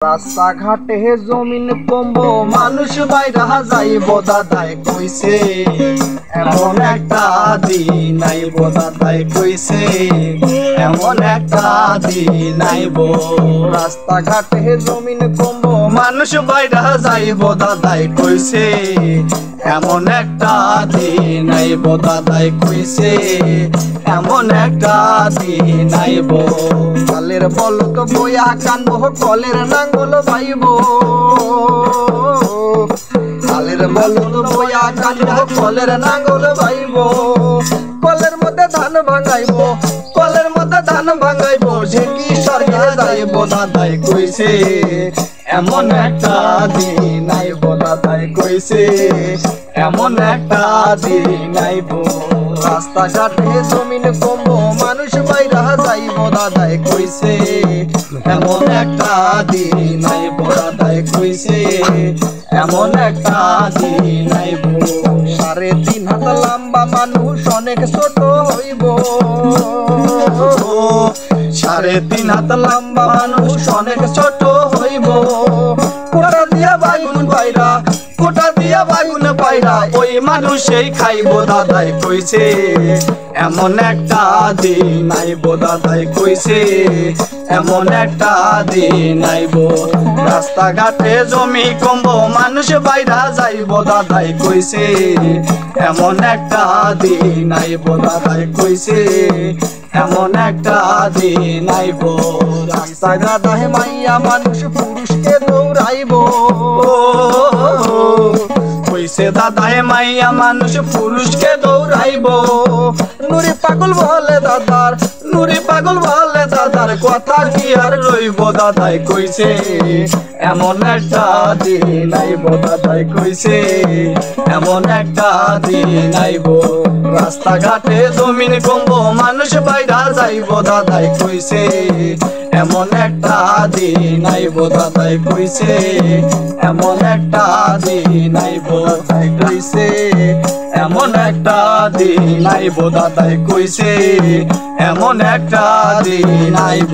রাস্তাঘাটে জমিন কমবো মানুষ বাইরা যাইব দাদাই কইছে এমন একটা দিন আইব দাদাই কইছে এমন একটা দিন আইব। রাস্তাঘাটে জমিন কমবো মানুষ বাইরা যাইব দাদাই কইছে এমন একটা দিন আইব দাদাই কইছে এমন একটা দিন আইব। কালের বলক বইয়া কানবো কলের নাঙ্গল বাইব কালের বলক বইয়া কানবো কলের নাঙ্গল বাইব। কলের মধ্যে ধান ভাঙাইব কলের মধ্যে ধান ভাঙাইব ঢেকি সরকে যাইব দাদাই কইছে এমন একটা দিন আইব দাদাই কইছে এমন একটা দিন আইব। রাস্তাঘাটে জমিন কমবো মানুষ বাইরা যাইব দাদাই কইছে এমন একটা দিন আইব দাদাই কইছে এমন একটা দিন আইব। 3.5 হাত লম্বা মানুষ অনেক ছোট হইব 3.5 হাত লম্বা মানুষ অনেক ছোট হইব। কোটা দিয়া বাগুন পায়রা কোটা দিয়া বাগুন পায়রা ওই মানুষই খাইব দাদাই কইছে এমন একটা দিন আইব দাদাই কইছে এমন একটা দিন আইব। রাস্তাঘাটে জমি কমবো মানুষ বাইরা যাইব দাদাই কইছে এমন একটা দিন আইব দাদাই কইছে এমন একটা দিন আইব। রাস্তাঘাটে মাইয়া মানুষ পুরুষকে দৌড়াইব কইছে দাদাই মাইয়া মানুষ পুরুষকে দৌড়াইব। নুরি পাগল বলে দাদার নুরি পাগল বলে দাদার কথা কি আর রইব দাদাই কইছে এমন একটা দিন আইব দাদাই কইছে এমন একটা দিন আইব। রাস্তাঘাটে জমিন কমবো মানুষ বাইরা যাইব দাদাই কইছে এমন একটা দিন আইব দাদাই কইছে এমন একটা দিন আইব দাদাই কইছে এমন একটা দিন আইব দাদাই কইছে এমন একটা দিন আইব।